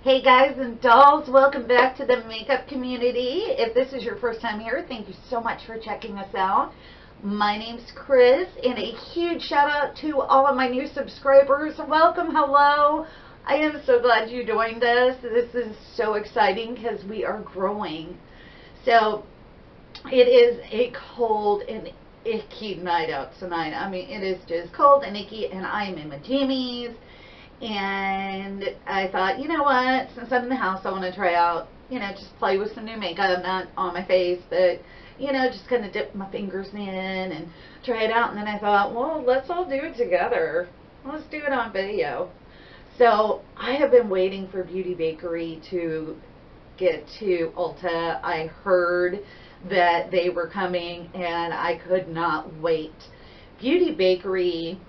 Hey guys and dolls, welcome back to the makeup community. If this is your first time here, thank you so much for checking us out. My name's Chris, and a huge shout out to all of my new subscribers. Welcome, hello. I am so glad you joined us. This is so exciting because we are growing. So it is a cold and icky night out tonight. I mean, it is just cold and icky, and I am in my jammies. And I thought, you know what, since I'm in the house, I want to try out, just play with some new makeup, not on my face, but, just kind of dip my fingers in and try it out. And then I thought, well, let's all do it together. Let's do it on video. So I have been waiting for Beauty Bakerie to get to Ulta. I heard that they were coming, and I could not wait. Beauty Bakerie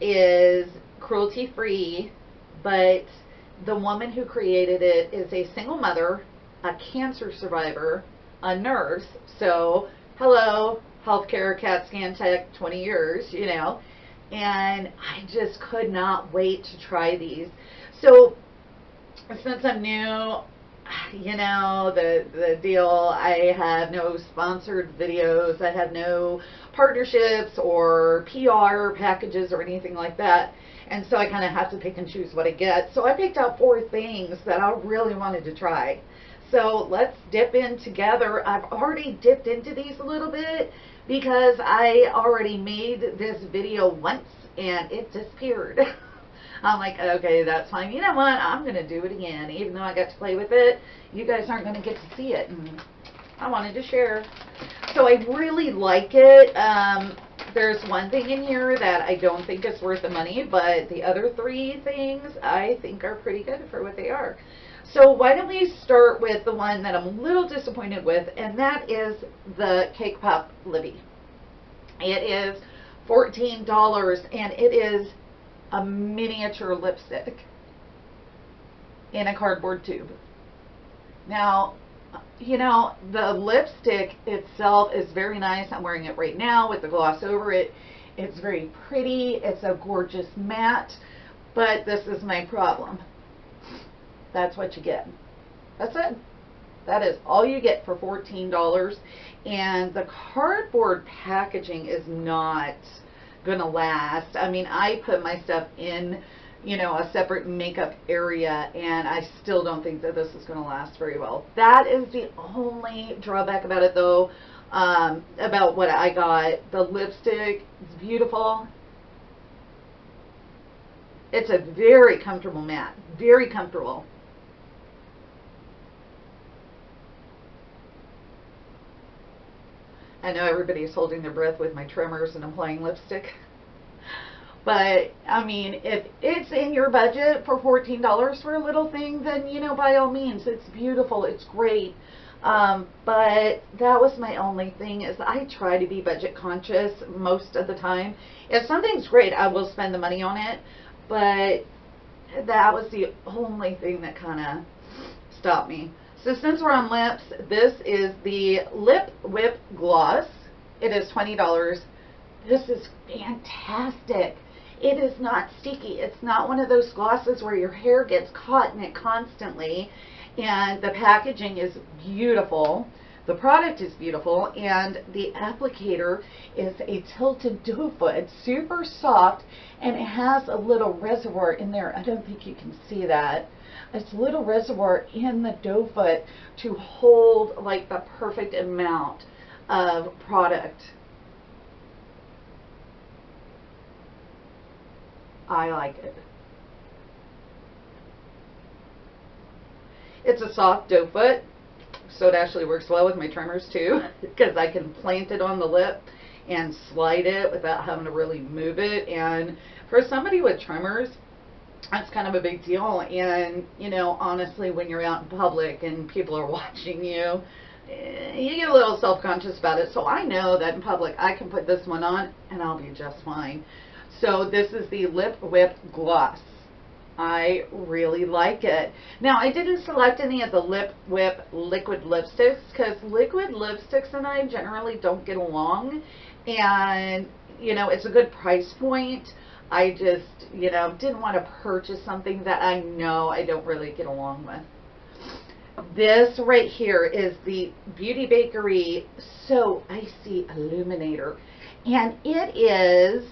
is cruelty-free, but the woman who created it is a single mother, a cancer survivor, a nurse. So, hello, healthcare, CAT scan tech, 20 years, and I just could not wait to try these. So, since I'm new, the deal, I have no sponsored videos, I have no partnerships or PR packages or anything like that. And so I kind of have to pick and choose what I get. So I picked out 4 things that I really wanted to try. So let's dip in together. I've already dipped into these a little bit because I already made this video once and it disappeared. I'm like, okay, that's fine. You know what? I'm going to do it again. Even though I got to play with it, you guys aren't going to get to see it. And I wanted to share. So I really like it. There's one thing in here that I don't think is worth the money, but the other 3 things I think are pretty good for what they are. So why don't we start with the one that I'm a little disappointed with, and that is the Cake Pop Libby. It is $14, and it is a miniature lipstick in a cardboard tube. Now, the lipstick itself is very nice. I'm wearing it right now with the gloss over it. It's very pretty. It's a gorgeous matte, but this is my problem. That's what you get. That's it. That is all you get for $14, and the cardboard packaging is not gonna last. I mean, I put my stuff in a separate makeup area, and I still don't think that this is going to last very well. That is the only drawback about it, though, about what I got. The lipstick is beautiful. It's a very comfortable matte. Very comfortable. I know everybody's holding their breath with my tremors and applying lipstick. But, I mean, if it's in your budget for $14 for a little thing, then, by all means, it's beautiful, it's great. But that was my only thing, is I try to be budget conscious most of the time. If something's great, I will spend the money on it. But that was the only thing that kind of stopped me. So since we're on lips, this is the Lip Whip Gloss. It is $20. This is fantastic. It is not sticky. It's not one of those glosses where your hair gets caught in it constantly. And the packaging is beautiful. The product is beautiful. And the applicator is a tilted doe foot. It's super soft, and it has a little reservoir in there. I don't think you can see that. It's a little reservoir in the doe foot to hold like the perfect amount of product. I like it. It's a soft doe foot, so it actually works well with my tremors too, because I can plant it on the lip and slide it without having to really move it. And for somebody with tremors, that's kind of a big deal. And honestly, when you're out in public and people are watching you, you get a little self-conscious about it. So I know that in public I can put this one on and I'll be just fine. So this is the Lip Whip Gloss. I really like it. Now, I didn't select any of the Lip Whip liquid lipsticks because liquid lipsticks and I generally don't get along. And, it's a good price point. I just, you know, didn't want to purchase something that I know I don't really get along with. This right here is the Beauty Bakerie So Icy Illuminator. And it is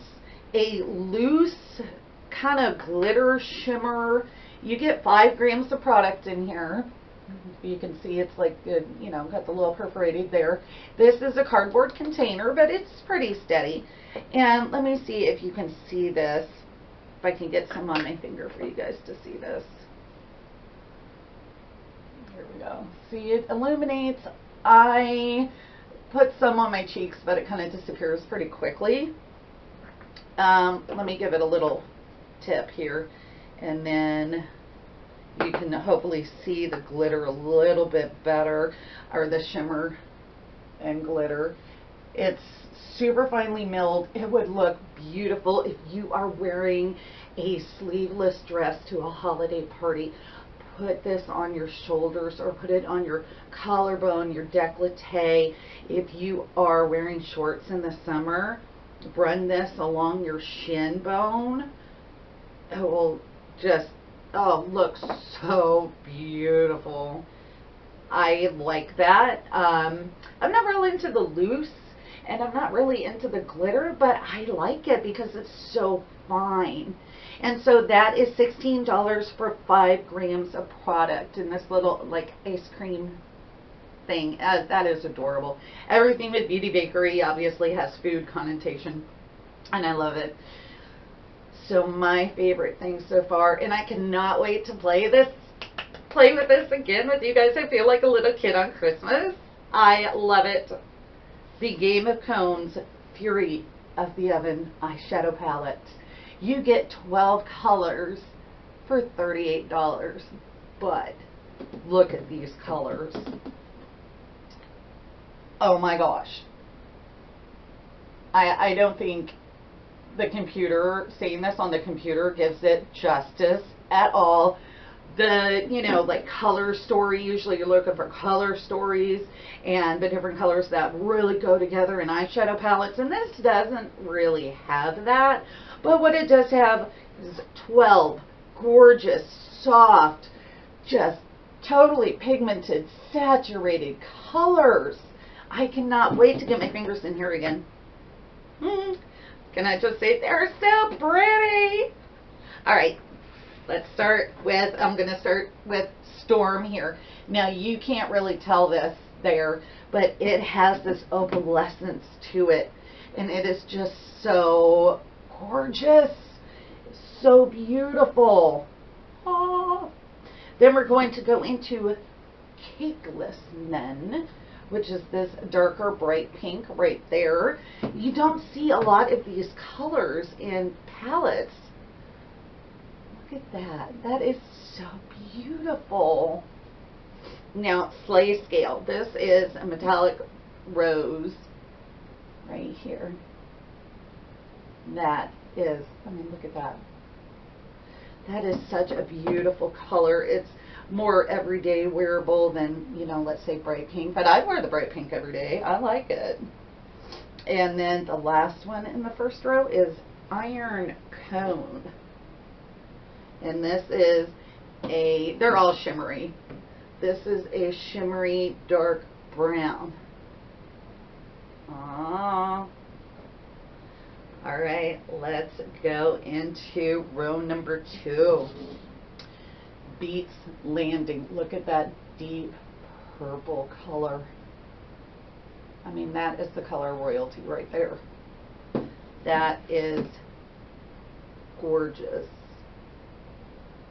a loose kind of glitter shimmer. You get 5 grams of product in here. You can see it's like, you know, got the little perforated there. This is a cardboard container, but it's pretty steady. And let me see if you can see this. If I can get some on my finger for you guys to see this. Here we go. See, it illuminates. I put some on my cheeks, but it kind of disappears pretty quickly. Let me give it a little tip here, and then you can hopefully see the glitter a little bit better, or the shimmer and glitter. It's super finely milled. It would look beautiful if you are wearing a sleeveless dress to a holiday party. Put this on your shoulders or put it on your collarbone, your décolleté. If you are wearing shorts in the summer, run this along your shin bone. It will just, oh, look so beautiful. I like that. I'm not really into the loose, and I'm not really into the glitter, but I like it because it's so fine. And so that is $16 for 5 grams of product in this little like ice cream thing. That is adorable. Everything with Beauty Bakerie obviously has food connotation, and I love it. So my favorite thing so far, and I cannot wait to play with this again with you guys. I feel like a little kid on Christmas. I love it. The Game of Cones Fury of the Oven eyeshadow palette. You get 12 colors for $38, but look at these colors. Oh my gosh. I don't think the computer, seeing this on the computer, gives it justice at all. The, you know, like color story, usually you're looking for color stories and the different colors that really go together in eyeshadow palettes, and this doesn't really have that. But what it does have is 12 gorgeous, soft, just totally pigmented, saturated colors. I cannot wait to get my fingers in here again. Can I just say they're so pretty? All right, let's start with, I'm going to start with Storm here. Now, you can't really tell this there, but it has this opalescence to it, and it is just so gorgeous, so beautiful. Oh. Then we're going to go into Cakeless Men, which is this darker bright pink right there. You don't see a lot of these colors in palettes. Look at that. That is so beautiful. Now, Slay Scale. This is a metallic rose right here. That is, I mean, look at that. That is such a beautiful color. It's more everyday wearable than, you know, let's say bright pink, but I wear the bright pink every day. I like it. And then the last one in the first row is Iron Cone. And this is a, they're all shimmery. This is a shimmery dark brown. Ah. All right, let's go into row number 2. Beats Landing. Look at that deep purple color. I mean, that is the color royalty right there. That is gorgeous.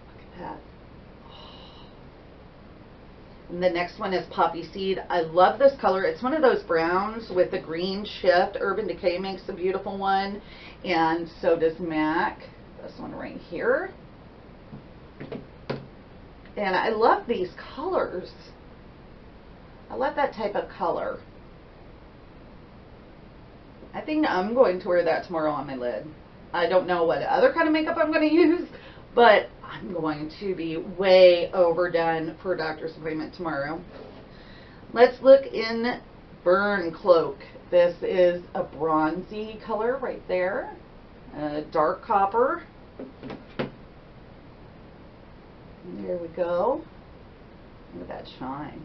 Look at that. And the next one is Poppy Seed. I love this color. It's one of those browns with the green shift. Urban Decay makes a beautiful one, and so does MAC. This one right here. And I love these colors. I love that type of color. I think I'm going to wear that tomorrow on my lid. I don't know what other kind of makeup I'm going to use, but I'm going to be way overdone for a doctor's appointment tomorrow. Let's look in Burn Cloak. This is a bronzy color right there. dark copper. There we go. Look at that shine.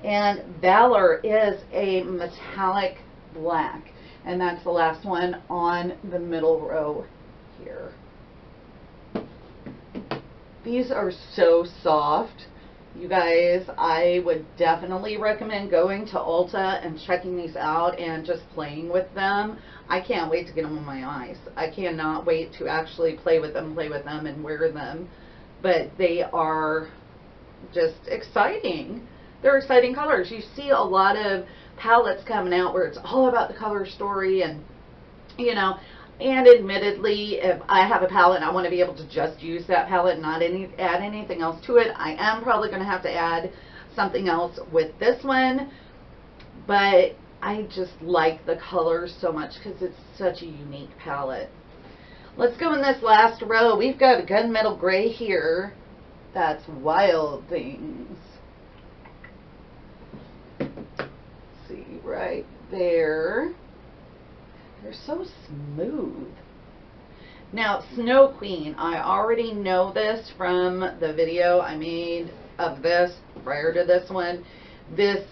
And Valor is a metallic black. And that's the last one on the middle row here. These are so soft. You guys, I would definitely recommend going to Ulta and checking these out and just playing with them. I can't wait to get them on my eyes. I cannot wait to actually play with them and wear them. But they are just exciting. They're exciting colors. You see a lot of palettes coming out where it's all about the color story, and you know, and admittedly, if I have a palette and I want to be able to just use that palette and not add anything else to it, I am probably going to have to add something else with this one. But I just like the colors so much because it's such a unique palette. Let's go in this last row. We've got a gunmetal gray here. That's Wild Things. See right there. They're so smooth. Now, Snow Queen, I already know this from the video I made of this prior to this one. This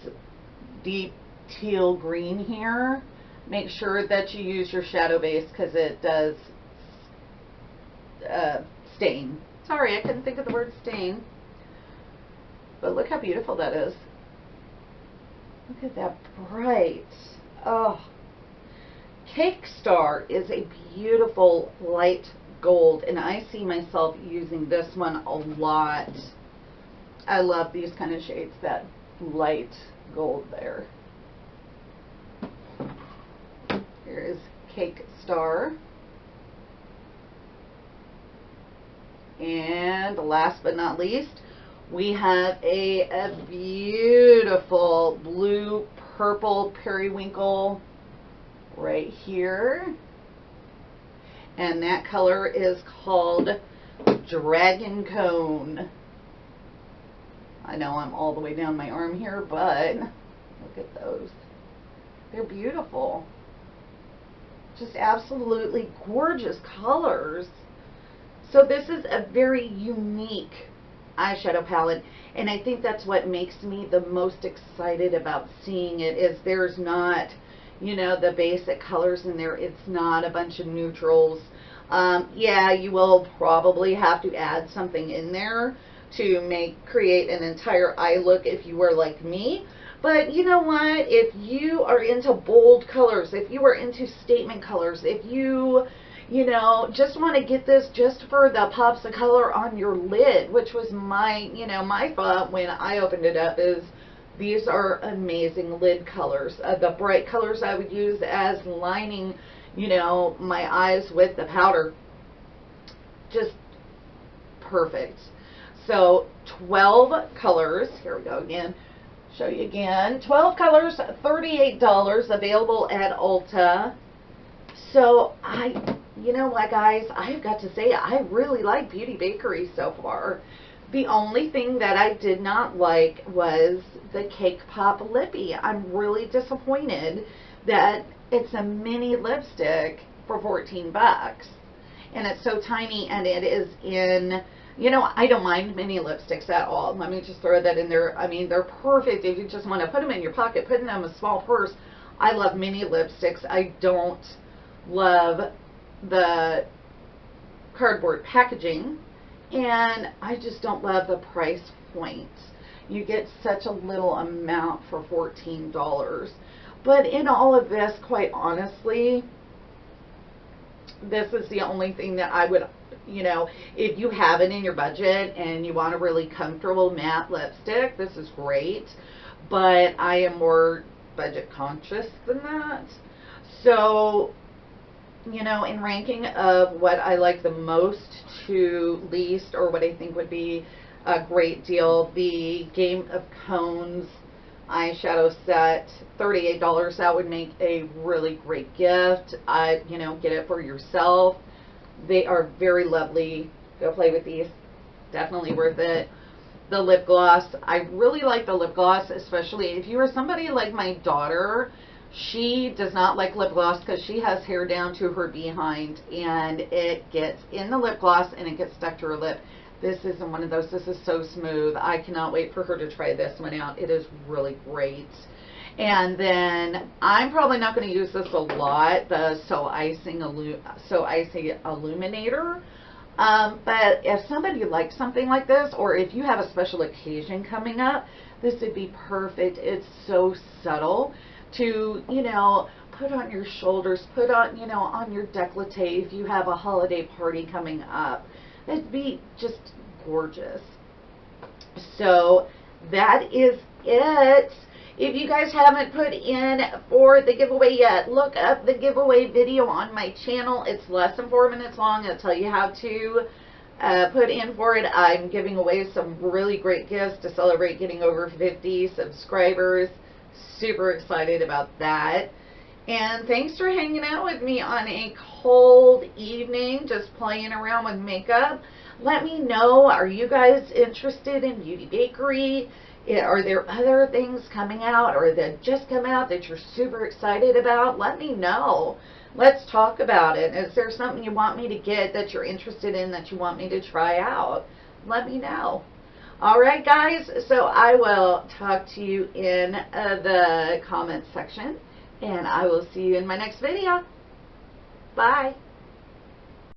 deep teal green here, make sure that you use your shadow base because it does stain. Sorry, I couldn't think of the word stain. But look how beautiful that is. Look at that bright. Oh. Cake Star is a beautiful light gold, and I see myself using this one a lot. I love these kind of shades, that light gold there. Here is Cake Star. And last but not least, we have a beautiful blue purple periwinkle right here, and that color is called Dragon Cone. I know I'm all the way down my arm here, but look at those. They're beautiful. Just absolutely gorgeous colors. So this is a very unique eyeshadow palette, and I think that's what makes me the most excited about seeing it. Is there's not, you know, the basic colors in there. It's not a bunch of neutrals. Yeah, you will probably have to add something in there to create an entire eye look if you were like me. But you know what? If you are into bold colors, if you are into statement colors, if you know, just want to get this just for the pops of color on your lid, which was my, my thought when I opened it up, is these are amazing lid colors. The bright colors I would use as lining, my eyes with the powder. Just perfect. So 12 colors. Here we go again. Show you again. 12 colors, $38, available at Ulta. So you know what, guys? I've got to say, I really like Beauty Bakerie so far. The only thing that I did not like was the Cake Pop Lippy. I'm really disappointed that it's a mini lipstick for 14 bucks. And it's so tiny, and it is in, I don't mind mini lipsticks at all. Let me just throw that in there. I mean, they're perfect if you just want to put them in your pocket, put them in a small purse. I love mini lipsticks. I don't love the cardboard packaging. And I just don't love the price point. You get such a little amount for $14. But in all of this, quite honestly, this is the only thing that I would, if you have it in your budget and you want a really comfortable matte lipstick, this is great. But I am more budget conscious than that. So, in ranking of what I like the most to least, or what I think would be a great deal, the Game of Cones eyeshadow set, $38. That would make a really great gift. Get it for yourself. They are very lovely. Go play with these. Definitely worth it. The lip gloss. I really like the lip gloss, especially if you are somebody like my daughter. She does not like lip gloss because she has hair down to her behind, and it gets in the lip gloss and it gets stuck to her lip. This isn't one of those. This is so smooth. I cannot wait for her to try this one out. It is really great. And then I'm probably not going to use this a lot, the So Icy Illuminator. But if somebody likes something like this, or if you have a special occasion coming up, this would be perfect. It's so subtle to, you know, put on your shoulders, put on, you know, on your décolleté if you have a holiday party coming up. It'd be just gorgeous. So that is it. If you guys haven't put in for the giveaway yet, look up the giveaway video on my channel. It's less than 4 minutes long. It'll tell you how to put in for it. I'm giving away some really great gifts to celebrate getting over 50 subscribers. Super excited about that. And thanks for hanging out with me on a cold evening, just playing around with makeup. Let me know, are you guys interested in Beauty Bakery? Are there other things coming out or that just come out that you're super excited about? Let me know. Let's talk about it. Is there something you want me to get that you're interested in that you want me to try out? Let me know. All right, guys. So I will talk to you in the comments section, and I will see you in my next video. Bye.